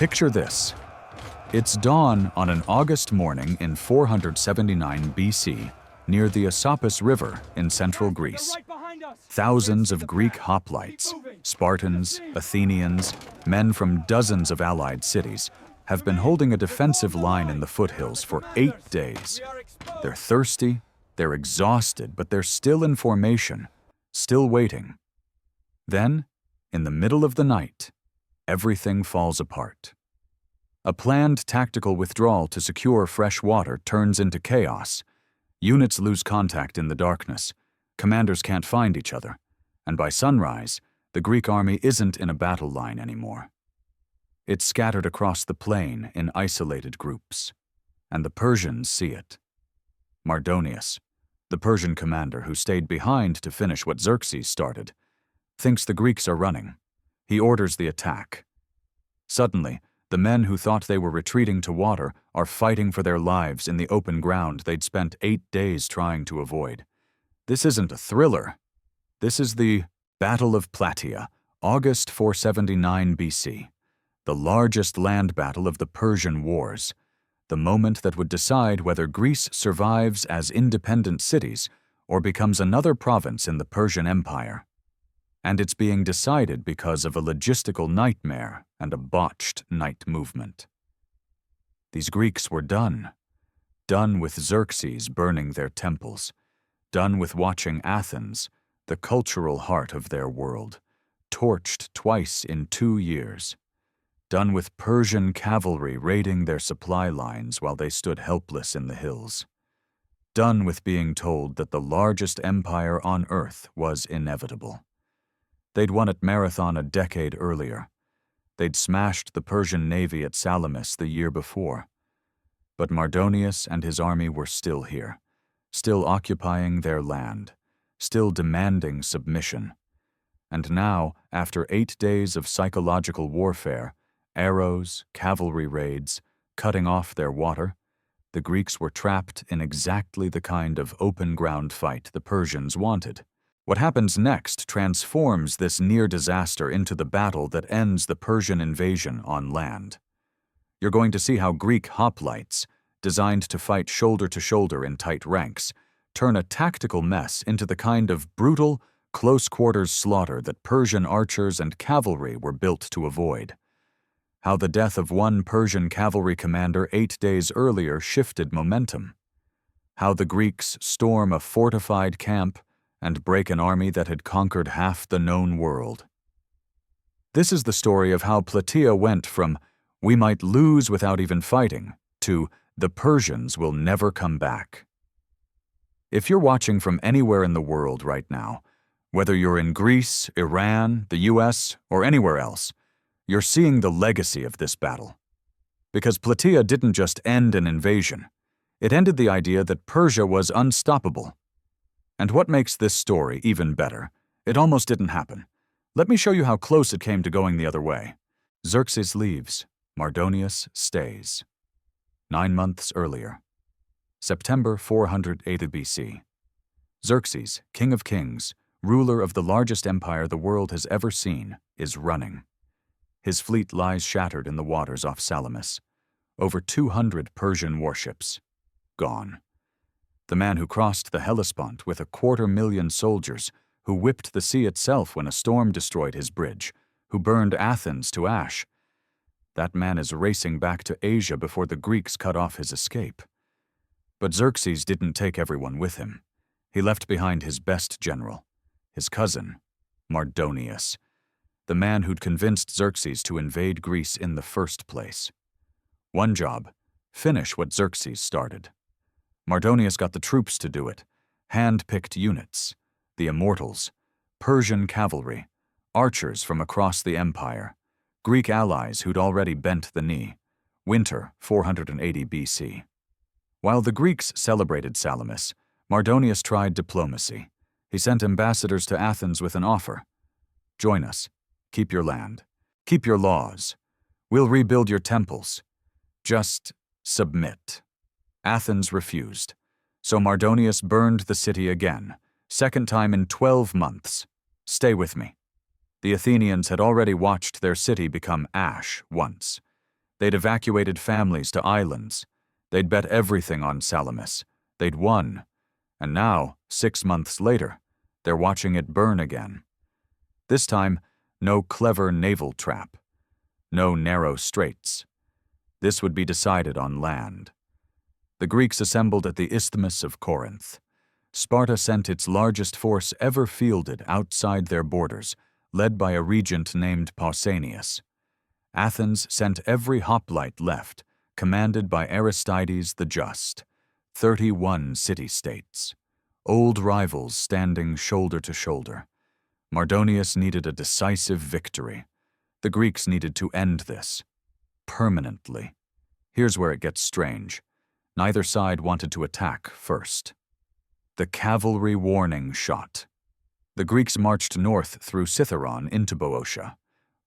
Picture this. It's dawn on an August morning in 479 BC near the Asopus River in central Greece. Thousands of Greek hoplites, Spartans, Athenians, men from dozens of allied cities have been holding a defensive line in the foothills for 8 days. They're thirsty, they're exhausted, but they're still in formation, still waiting. Then, in the middle of the night, everything falls apart. A planned tactical withdrawal to secure fresh water turns into chaos. Units lose contact in the darkness, commanders can't find each other, and by sunrise, the Greek army isn't in a battle line anymore. It's scattered across the plain in isolated groups, and the Persians see it. Mardonius, the Persian commander who stayed behind to finish what Xerxes started, thinks the Greeks are running. He orders the attack. Suddenly, the men who thought they were retreating to water are fighting for their lives in the open ground they'd spent 8 days trying to avoid. This isn't a thriller. This is the Battle of Plataea, August 479 BC, the largest land battle of the Persian Wars, the moment that would decide whether Greece survives as independent cities or becomes another province in the Persian Empire. And it's being decided because of a logistical nightmare and a botched night movement. These Greeks were done with Xerxes burning their temples, done with watching Athens, the cultural heart of their world, torched twice in 2 years, done with Persian cavalry raiding their supply lines while they stood helpless in the hills, done with being told that the largest empire on earth was inevitable. They'd won at Marathon a decade earlier. They'd smashed the Persian navy at Salamis the year before. But Mardonius and his army were still here, still occupying their land, still demanding submission. And now, after 8 days of psychological warfare, arrows, cavalry raids, cutting off their water, the Greeks were trapped in exactly the kind of open-ground fight the Persians wanted. What happens next transforms this near disaster into the battle that ends the Persian invasion on land. You're going to see how Greek hoplites, designed to fight shoulder to shoulder in tight ranks, turn a tactical mess into the kind of brutal, close-quarters slaughter that Persian archers and cavalry were built to avoid. How the death of one Persian cavalry commander 8 days earlier shifted momentum. How the Greeks storm a fortified camp and break an army that had conquered half the known world. This is the story of how Plataea went from "we might lose without even fighting" to "the Persians will never come back." If you're watching from anywhere in the world right now, whether you're in Greece, Iran, the US, or anywhere else, you're seeing the legacy of this battle. Because Plataea didn't just end an invasion, it ended the idea that Persia was unstoppable. And what makes this story even better, it almost didn't happen. Let me show you how close it came to going the other way. Xerxes leaves, Mardonius stays. 9 months earlier, September 480 BC. Xerxes, king of kings, ruler of the largest empire the world has ever seen, is running. His fleet lies shattered in the waters off Salamis. Over 200 Persian warships, gone. The man who crossed the Hellespont with 250,000 soldiers, who whipped the sea itself when a storm destroyed his bridge, who burned Athens to ash. That man is racing back to Asia before the Greeks cut off his escape. But Xerxes didn't take everyone with him. He left behind his best general, his cousin, Mardonius, the man who'd convinced Xerxes to invade Greece in the first place. One job: finish what Xerxes started. Mardonius got the troops to do it, hand-picked units, the immortals, Persian cavalry, archers from across the empire, Greek allies who'd already bent the knee. Winter 480 BC. While the Greeks celebrated Salamis, Mardonius tried diplomacy. He sent ambassadors to Athens with an offer. Join us. Keep your land. Keep your laws. We'll rebuild your temples. Just submit. Athens refused, so Mardonius burned the city again, second time in 12 months. Stay with me. The Athenians had already watched their city become ash once. They'd evacuated families to islands. They'd bet everything on Salamis. They'd won. And now, 6 months later, they're watching it burn again. This time, no clever naval trap. No narrow straits. This would be decided on land. The Greeks assembled at the Isthmus of Corinth. Sparta sent its largest force ever fielded outside their borders, led by a regent named Pausanias. Athens sent every hoplite left, commanded by Aristides the Just. 31 city-states. Old rivals standing shoulder to shoulder. Mardonius needed a decisive victory. The Greeks needed to end this. Permanently. Here's where it gets strange. Neither side wanted to attack first. The cavalry warning shot. The Greeks marched north through Cithaeron into Boeotia.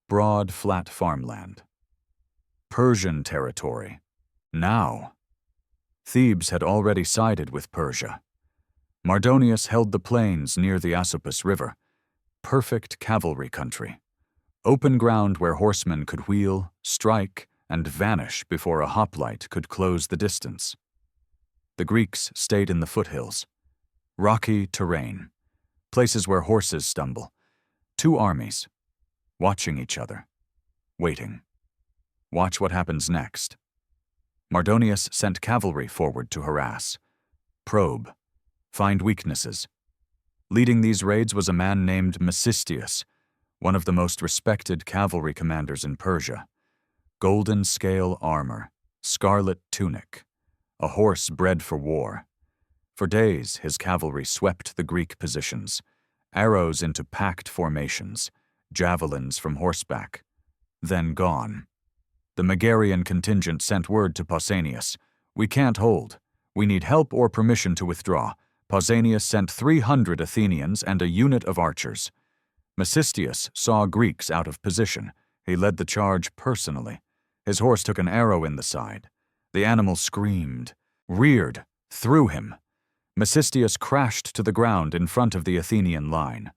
Broad, flat farmland. Persian territory. Now. Thebes had already sided with Persia. Mardonius held the plains near the Asopus River. Perfect cavalry country. Open ground where horsemen could wheel, strike, and vanish before a hoplite could close the distance. The Greeks stayed in the foothills. Rocky terrain. Places where horses stumble. 2 armies. Watching each other. Waiting. Watch what happens next. Mardonius sent cavalry forward to harass. Probe. Find weaknesses. Leading these raids was a man named Mecistius, one of the most respected cavalry commanders in Persia. Golden scale armor, scarlet tunic, a horse bred for war. For days, his cavalry swept the Greek positions, arrows into packed formations, javelins from horseback. Then gone. The Megarian contingent sent word to Pausanias, "We can't hold. We need help or permission to withdraw." Pausanias sent 300 Athenians and a unit of archers. Mecistius saw Greeks out of position. He led the charge personally. His horse took an arrow in the side. The animal screamed, reared, threw him. Mecistius crashed to the ground in front of the Athenian line.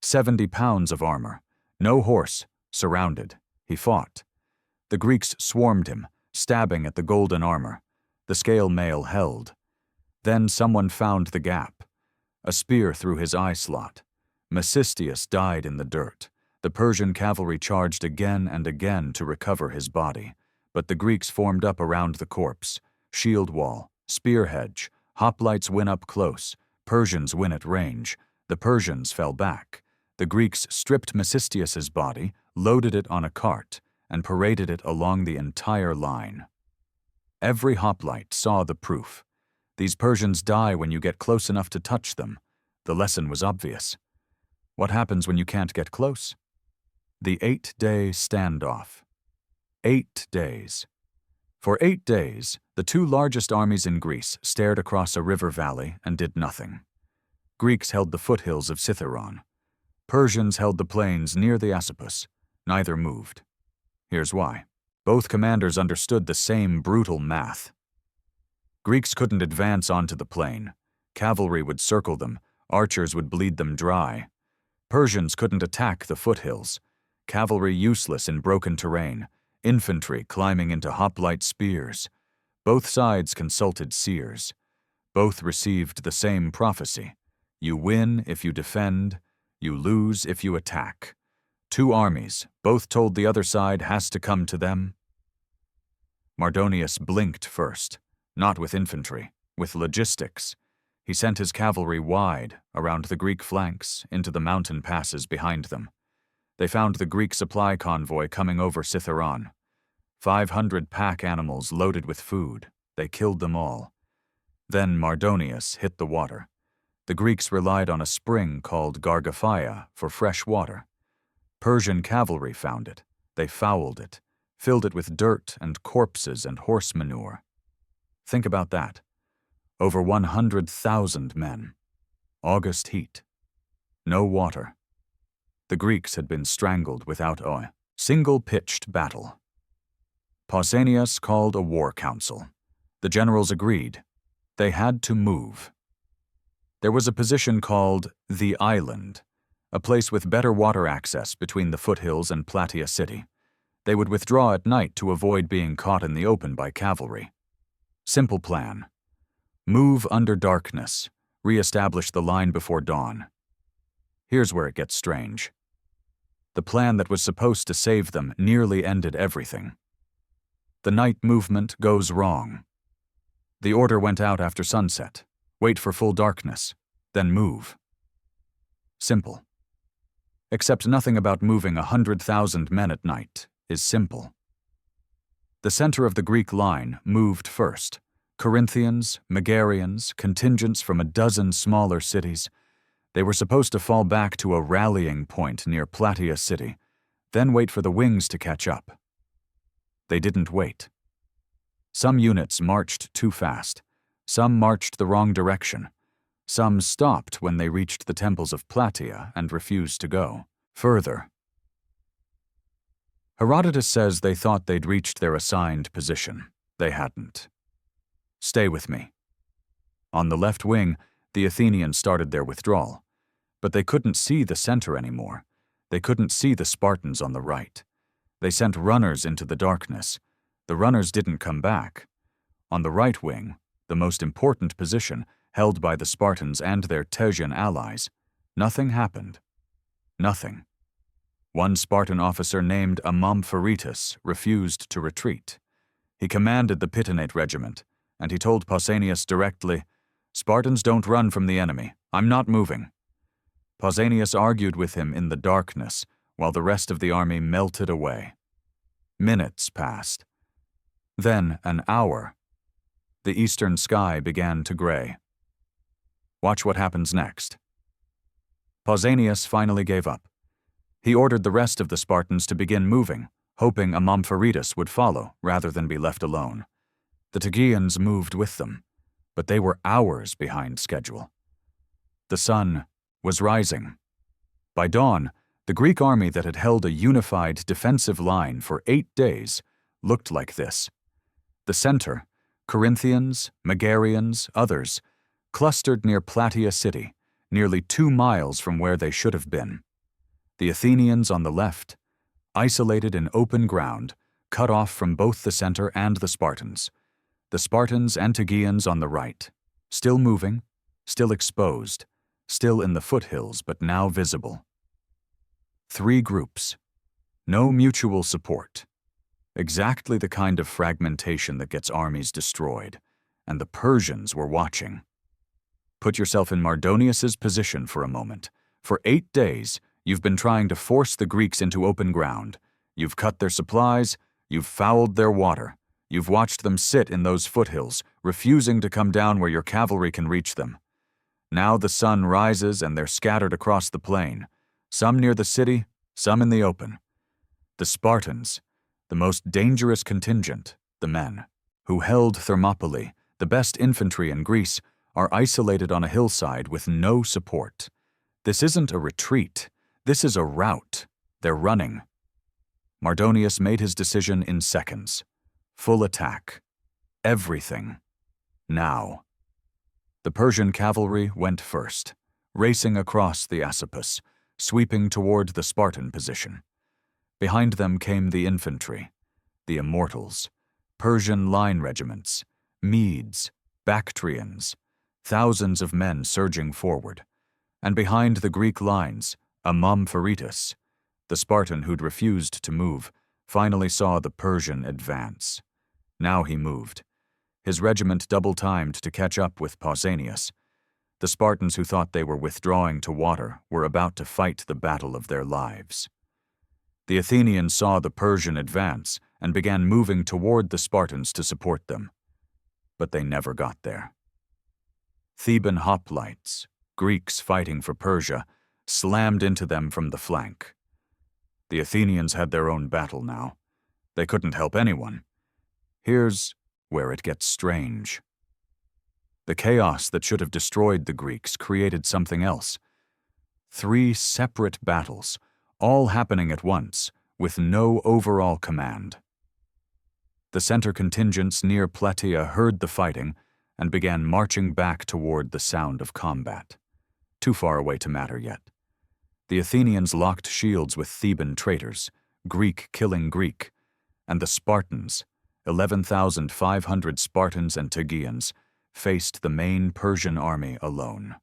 70 pounds of armor. No horse. Surrounded. He fought. The Greeks swarmed him, stabbing at the golden armor. The scale mail held. Then someone found the gap. A spear through his eye slot. Mecistius died in the dirt. The Persian cavalry charged again and again to recover his body, but the Greeks formed up around the corpse. Shield wall, spear hedge, hoplites win up close, Persians win at range. The Persians fell back. The Greeks stripped Mecistius's body, loaded it on a cart, and paraded it along the entire line. Every hoplite saw the proof. These Persians die when you get close enough to touch them. The lesson was obvious. What happens when you can't get close? The 8-day standoff. 8 days. For 8 days, the 2 largest armies in Greece stared across a river valley and did nothing. Greeks held the foothills of Cithaeron. Persians held the plains near the Asopus. Neither moved. Here's why. Both commanders understood the same brutal math. Greeks couldn't advance onto the plain. Cavalry would circle them. Archers would bleed them dry. Persians couldn't attack the foothills. Cavalry useless in broken terrain. Infantry climbing into hoplite spears. Both sides consulted seers. Both received the same prophecy. You win if you defend. You lose if you attack. 2 armies, both told the other side has to come to them. Mardonius blinked first. Not with infantry, with logistics. He sent his cavalry wide, around the Greek flanks, into the mountain passes behind them. They found the Greek supply convoy coming over Cithaeron. 500 pack animals loaded with food. They killed them all. Then Mardonius hit the water. The Greeks relied on a spring called Gargaphaia for fresh water. Persian cavalry found it. They fouled it, filled it with dirt and corpses and horse manure. Think about that. Over 100,000 men. August heat. No water. The Greeks had been strangled without a single-pitched battle. Pausanias called a war council. The generals agreed. They had to move. There was a position called the Island, a place with better water access between the foothills and Plataea city. They would withdraw at night to avoid being caught in the open by cavalry. Simple plan. Move under darkness. Re-establish the line before dawn. Here's where it gets strange. The plan that was supposed to save them nearly ended everything. The night movement goes wrong. The order went out after sunset. Wait for full darkness, then move. Simple. Except nothing about moving 100,000 men at night is simple. The center of the Greek line moved first. Corinthians, Megarians, contingents from a dozen smaller cities. They were supposed to fall back to a rallying point near Plataea city, then wait for the wings to catch up. They didn't wait. Some units marched too fast. Some marched the wrong direction. Some stopped when they reached the temples of Plataea and refused to go further. Herodotus says they thought they'd reached their assigned position. They hadn't. Stay with me. On the left wing, the Athenians started their withdrawal, but they couldn't see the center anymore. They couldn't see the Spartans on the right. They sent runners into the darkness. The runners didn't come back. On the right wing, the most important position held by the Spartans and their Persian allies, nothing happened. Nothing. One Spartan officer named Amampharitus refused to retreat. He commanded the Pitonate regiment, and he told Pausanias directly, "Spartans don't run from the enemy. I'm not moving." Pausanias argued with him in the darkness, while the rest of the army melted away. Minutes passed. Then an hour. The eastern sky began to gray. Watch what happens next. Pausanias finally gave up. He ordered the rest of the Spartans to begin moving, hoping Amampharitus would follow rather than be left alone. The Tegeans moved with them, but they were hours behind schedule. The sun was rising. By dawn, the Greek army that had held a unified defensive line for 8 days looked like this. The center, Corinthians, Megarians, others, clustered near Plataea city, nearly 2 miles from where they should have been. The Athenians on the left, isolated in open ground, cut off from both the center and the Spartans. The Spartans and Tegeans on the right, still moving, still exposed, still in the foothills but now visible. 3 groups. No mutual support. Exactly the kind of fragmentation that gets armies destroyed, and the Persians were watching. Put yourself in Mardonius's position for a moment. For 8 days, you've been trying to force the Greeks into open ground. You've cut their supplies, you've fouled their water. You've watched them sit in those foothills, refusing to come down where your cavalry can reach them. Now the sun rises and they're scattered across the plain, some near the city, some in the open. The Spartans, the most dangerous contingent, the men, who held Thermopylae, the best infantry in Greece, are isolated on a hillside with no support. This isn't a retreat. This is a rout. They're running. Mardonius made his decision in seconds. Full attack. Everything. Now. The Persian cavalry went first, racing across the Asopus, sweeping toward the Spartan position. Behind them came the infantry, the Immortals, Persian line regiments, Medes, Bactrians, thousands of men surging forward. And behind the Greek lines, Amampharitus, the Spartan who'd refused to move, finally saw the Persian advance. Now he moved. His regiment double-timed to catch up with Pausanias. The Spartans who thought they were withdrawing to water were about to fight the battle of their lives. The Athenians saw the Persian advance and began moving toward the Spartans to support them. But they never got there. Theban hoplites, Greeks fighting for Persia, slammed into them from the flank. The Athenians had their own battle now. They couldn't help anyone. Here's where it gets strange. The chaos that should have destroyed the Greeks created something else. 3 separate battles, all happening at once, with no overall command. The center contingents near Plataea heard the fighting and began marching back toward the sound of combat. Too far away to matter yet. The Athenians locked shields with Theban traitors, Greek killing Greek, and the Spartans, 11,500 Spartans and Tegeans, faced the main Persian army alone.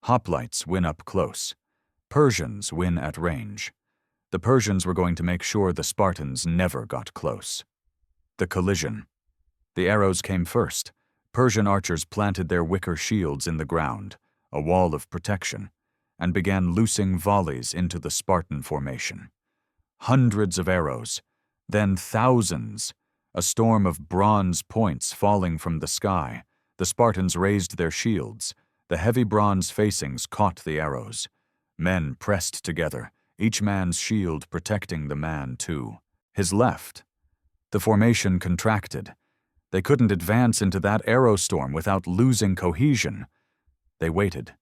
Hoplites win up close. Persians win at range. The Persians were going to make sure the Spartans never got close. The collision. The arrows came first. Persian archers planted their wicker shields in the ground, a wall of protection, and began loosing volleys into the Spartan formation. Hundreds of arrows, then thousands, a storm of bronze points falling from the sky. The Spartans raised their shields. The heavy bronze facings caught the arrows. Men pressed together, each man's shield protecting the man to his left. The formation contracted. They couldn't advance into that arrow storm without losing cohesion. They waited.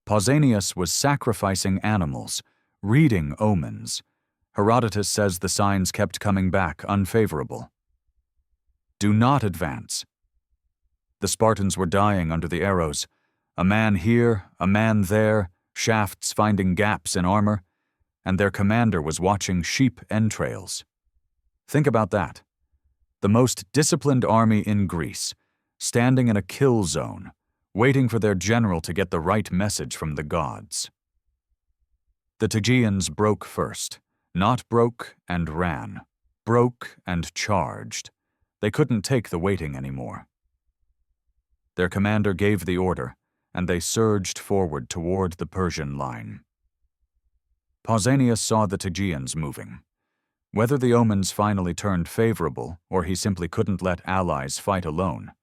Pausanias was sacrificing animals, reading omens. Herodotus says the signs kept coming back unfavorable. Do not advance. The Spartans were dying under the arrows. A man here, a man there, shafts finding gaps in armor, and their commander was watching sheep entrails. Think about that. The most disciplined army in Greece, standing in a kill zone, waiting for their general to get the right message from the gods. The Tegeans broke first, not broke and ran, broke and charged. They couldn't take the waiting anymore. Their commander gave the order, and they surged forward toward the Persian line. Pausanias saw the Tegeans moving. Whether the omens finally turned favorable or he simply couldn't let allies fight alone,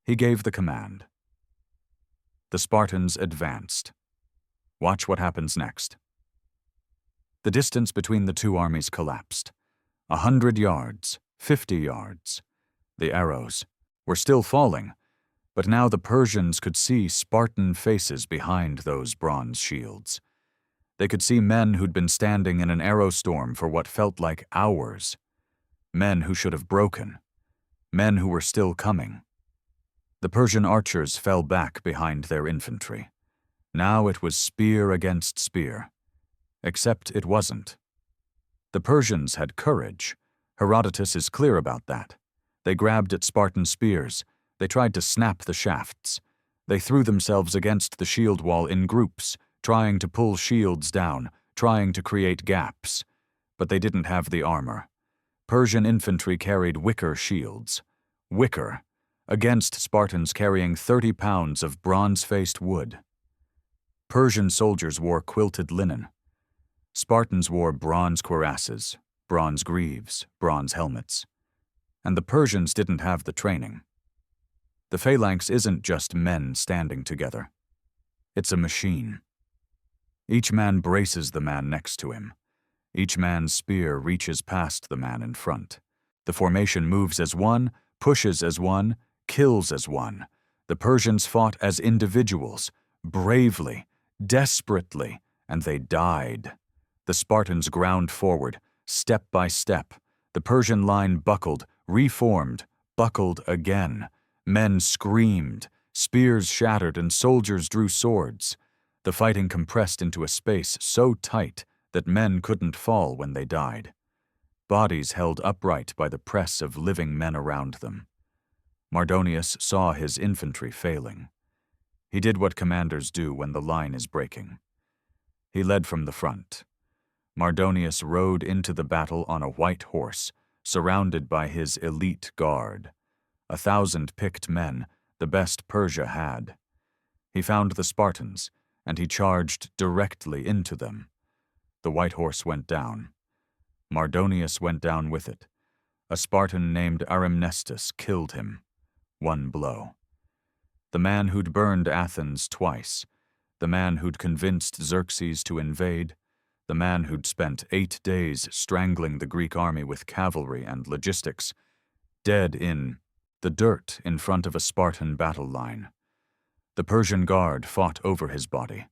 he gave the command. The Spartans advanced. Watch what happens next. The distance between the two armies collapsed. 100 yards, 50 yards. The arrows were still falling, but now the Persians could see Spartan faces behind those bronze shields. They could see men who'd been standing in an arrow storm for what felt like hours. Men who should have broken. Men who were still coming. The Persian archers fell back behind their infantry. Now it was spear against spear. Except it wasn't. The Persians had courage. Herodotus is clear about that. They grabbed at Spartan spears. They tried to snap the shafts. They threw themselves against the shield wall in groups, trying to pull shields down, trying to create gaps. But they didn't have the armor. Persian infantry carried wicker shields. Wicker, against Spartans carrying 30 pounds of bronze-faced wood. Persian soldiers wore quilted linen. Spartans wore bronze cuirasses, bronze greaves, bronze helmets. And the Persians didn't have the training. The phalanx isn't just men standing together. It's a machine. Each man braces the man next to him. Each man's spear reaches past the man in front. The formation moves as one, pushes as one, kills as one. The Persians fought as individuals, bravely, desperately, and they died. The Spartans ground forward, step by step. The Persian line buckled, reformed, buckled again. Men screamed, spears shattered, and soldiers drew swords. The fighting compressed into a space so tight that men couldn't fall when they died. Bodies held upright by the press of living men around them. Mardonius saw his infantry failing. He did what commanders do when the line is breaking. He led from the front. Mardonius rode into the battle on a white horse, surrounded by his elite guard. 1,000 picked men, the best Persia had. He found the Spartans, and he charged directly into them. The white horse went down. Mardonius went down with it. A Spartan named Arimnestus killed him. One blow. The man who'd burned Athens twice, the man who'd convinced Xerxes to invade, the man who'd spent 8 days strangling the Greek army with cavalry and logistics, dead in the dirt in front of a Spartan battle line. The Persian guard fought over his body.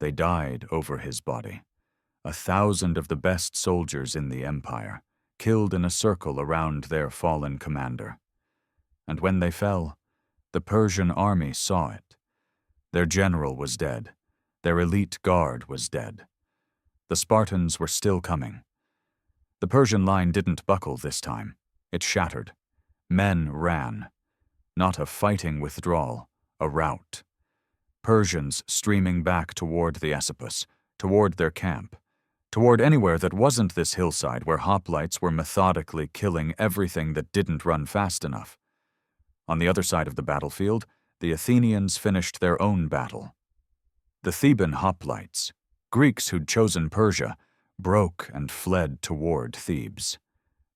They died over his body. 1,000 of the best soldiers in the empire, killed in a circle around their fallen commander. And when they fell, the Persian army saw it. Their general was dead. Their elite guard was dead. The Spartans were still coming. The Persian line didn't buckle this time. It shattered. Men ran. Not a fighting withdrawal, a rout. Persians streaming back toward the Esopus, toward their camp, toward anywhere that wasn't this hillside where hoplites were methodically killing everything that didn't run fast enough. On the other side of the battlefield, the Athenians finished their own battle. The Theban hoplites, Greeks who'd chosen Persia, broke and fled toward Thebes.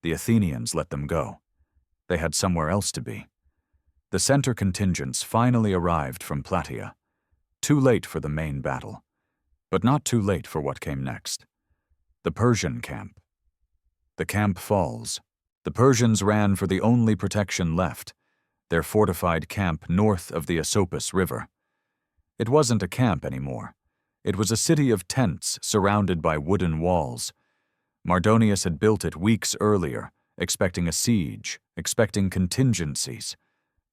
The Athenians let them go. They had somewhere else to be. The center contingents finally arrived from Plataea. Too late for the main battle, but not too late for what came next. The Persian camp. The camp falls. The Persians ran for the only protection left, their fortified camp north of the Esopus River. It wasn't a camp anymore. It was a city of tents surrounded by wooden walls. Mardonius had built it weeks earlier, expecting a siege, expecting contingencies.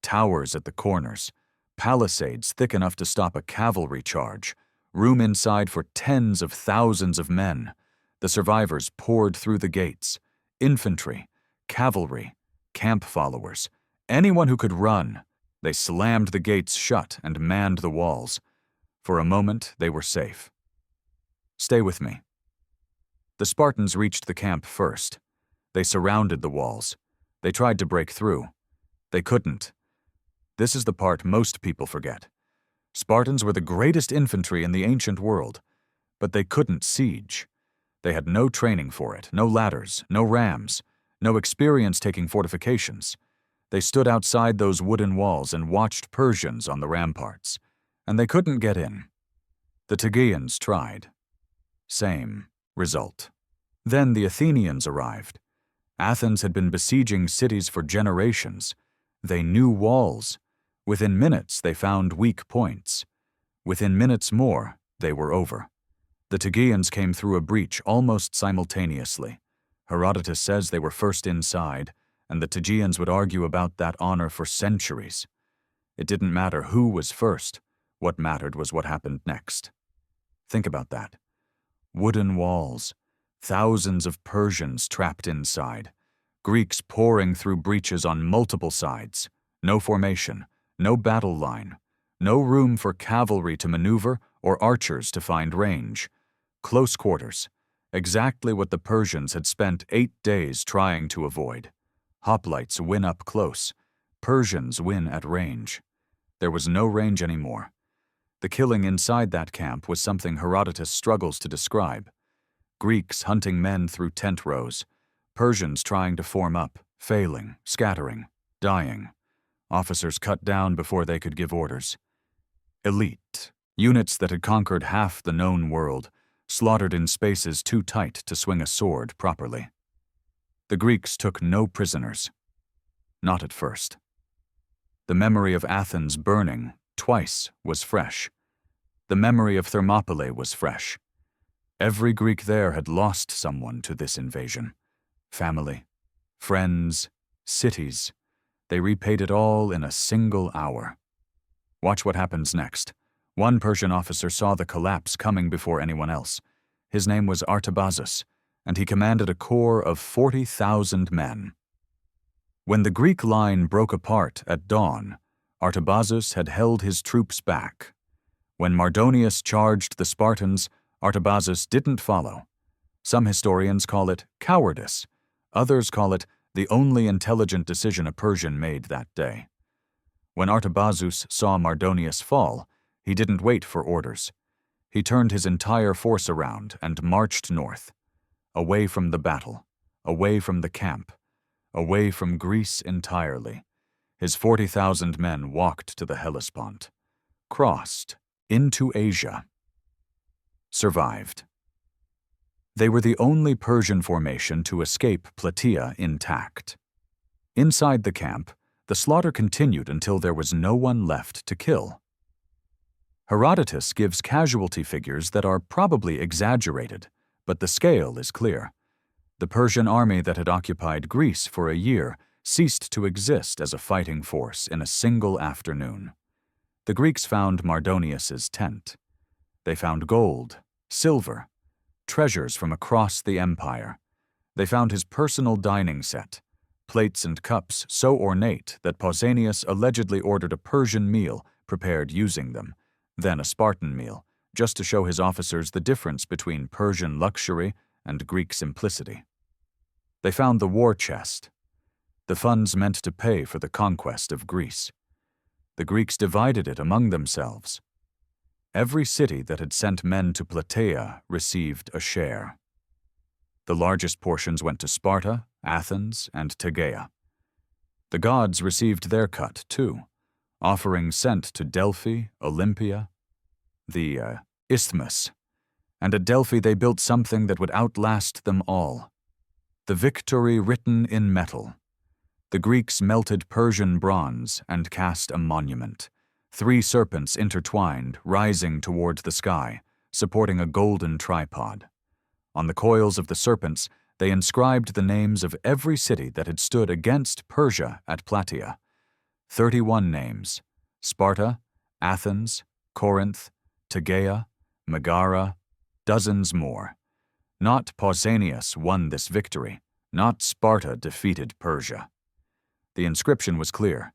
Towers at the corners, palisades thick enough to stop a cavalry charge, room inside for tens of thousands of men. The survivors poured through the gates. Infantry, cavalry, camp followers, anyone who could run. They slammed the gates shut and manned the walls. For a moment, they were safe. Stay with me. The Spartans reached the camp first. They surrounded the walls. They tried to break through. They couldn't. This is the part most people forget. Spartans were the greatest infantry in the ancient world, but they couldn't siege. They had no training for it, no ladders, no rams, no experience taking fortifications. They stood outside those wooden walls and watched Persians on the ramparts, and they couldn't get in. The Tegeans tried. Same result. Then the Athenians arrived. Athens had been besieging cities for generations. They knew walls. Within minutes, they found weak points. Within minutes more, they were over. The Tegeans came through a breach almost simultaneously. Herodotus says they were first inside, and the Tegeans would argue about that honor for centuries. It didn't matter who was first. What mattered was what happened next. Think about that. Wooden walls, thousands of Persians trapped inside, Greeks pouring through breaches on multiple sides, no formation, no battle line, no room for cavalry to maneuver or archers to find range. Close quarters, exactly what the Persians had spent 8 days trying to avoid. Hoplites win up close, Persians win at range. There was no range anymore. The killing inside that camp was something Herodotus struggles to describe. Greeks hunting men through tent rows, Persians trying to form up, failing, scattering, dying. Officers cut down before they could give orders. Elite, units that had conquered half the known world, slaughtered in spaces too tight to swing a sword properly. The Greeks took no prisoners. Not at first. The memory of Athens burning, twice, was fresh. The memory of Thermopylae was fresh. Every Greek there had lost someone to this invasion. Family, friends, cities. They repaid it all in a single hour. Watch what happens next. One Persian officer saw the collapse coming before anyone else. His name was Artabazus, and he commanded a corps of 40,000 men. When the Greek line broke apart at dawn, Artabazus had held his troops back. When Mardonius charged the Spartans, Artabazus didn't follow. Some historians call it cowardice. Others call it the only intelligent decision a Persian made that day. When Artabazus saw Mardonius fall, he didn't wait for orders. He turned his entire force around and marched north, away from the battle, away from the camp, away from Greece entirely. His 40,000 men walked to the Hellespont, crossed into Asia, survived. They were the only Persian formation to escape Plataea intact. Inside the camp, the slaughter continued until there was no one left to kill. Herodotus gives casualty figures that are probably exaggerated, but the scale is clear. The Persian army that had occupied Greece for a year ceased to exist as a fighting force in a single afternoon. The Greeks found Mardonius's tent. They found gold, silver, treasures from across the empire. They found his personal dining set, plates and cups so ornate that Pausanias allegedly ordered a Persian meal prepared using them, then a Spartan meal, just to show his officers the difference between Persian luxury and Greek simplicity. They found the war chest, the funds meant to pay for the conquest of Greece. The Greeks divided it among themselves. Every city that had sent men to Plataea received a share. The largest portions went to Sparta, Athens, and Tegea. The gods received their cut, too, offerings sent to Delphi, Olympia, the Isthmus, and at Delphi they built something that would outlast them all. The victory written in metal. The Greeks melted Persian bronze and cast a monument, 3 serpents intertwined, rising toward the sky, supporting a golden tripod. On the coils of the serpents, they inscribed the names of every city that had stood against Persia at Plataea. 31 names: Sparta, Athens, Corinth, Tegea, Megara, dozens more. Not Pausanias won this victory, not Sparta defeated Persia. The inscription was clear.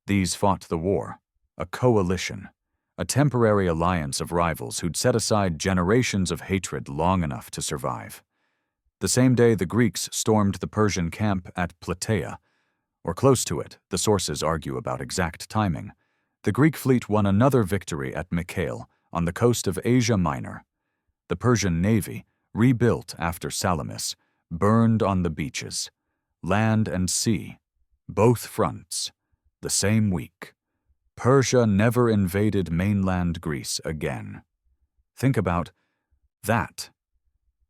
These fought the war, a coalition, a temporary alliance of rivals who'd set aside generations of hatred long enough to survive. The same day the Greeks stormed the Persian camp at Plataea, or close to it, the sources argue about exact timing, the Greek fleet won another victory at Mycale on the coast of Asia Minor. The Persian navy, rebuilt after Salamis, burned on the beaches, land and sea, both fronts, the same week. Persia never invaded mainland Greece again. Think about that.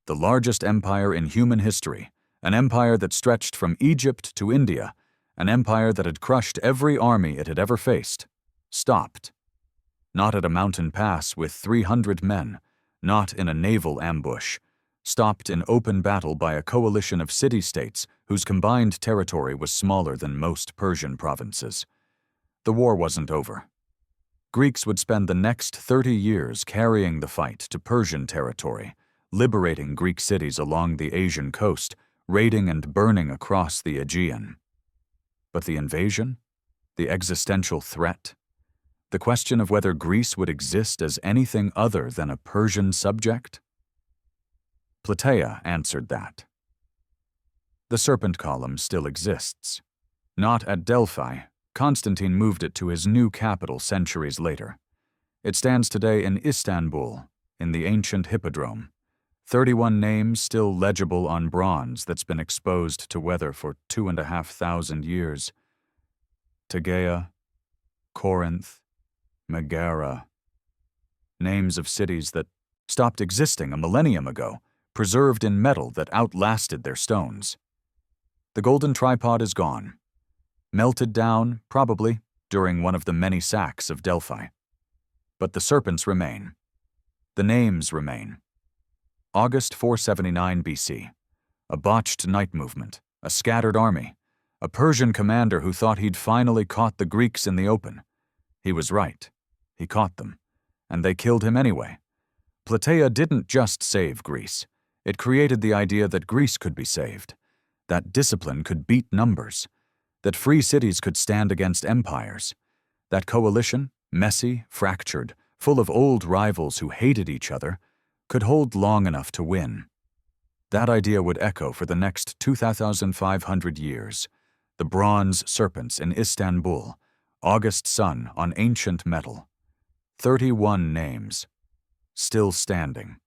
The largest empire in human history, an empire that stretched from Egypt to India, an empire that had crushed every army it had ever faced, stopped. Not at a mountain pass with 300 men, not in a naval ambush, stopped in open battle by a coalition of city-states whose combined territory was smaller than most Persian provinces. The war wasn't over. Greeks would spend the next 30 years carrying the fight to Persian territory, liberating Greek cities along the Asian coast, raiding and burning across the Aegean. But the invasion? The existential threat? The question of whether Greece would exist as anything other than a Persian subject? Plataea answered that. The serpent column still exists. Not at Delphi. Constantine moved it to his new capital centuries later. It stands today in Istanbul, in the ancient hippodrome. 31 names still legible on bronze that's been exposed to weather for 2,500 years. Tegea, Corinth, Megara. Names of cities that stopped existing a millennium ago, preserved in metal that outlasted their stones. The golden tripod is gone. Melted down, probably, during one of the many sacks of Delphi. But the serpents remain. The names remain. August 479 BC. A botched night movement, a scattered army, a Persian commander who thought he'd finally caught the Greeks in the open. He was right. He caught them. And they killed him anyway. Plataea didn't just save Greece. It created the idea that Greece could be saved, that discipline could beat numbers, that free cities could stand against empires. That coalition, messy, fractured, full of old rivals who hated each other, could hold long enough to win. That idea would echo for the next 2,500 years. The bronze serpents in Istanbul, August sun on ancient metal. 31 names, still standing.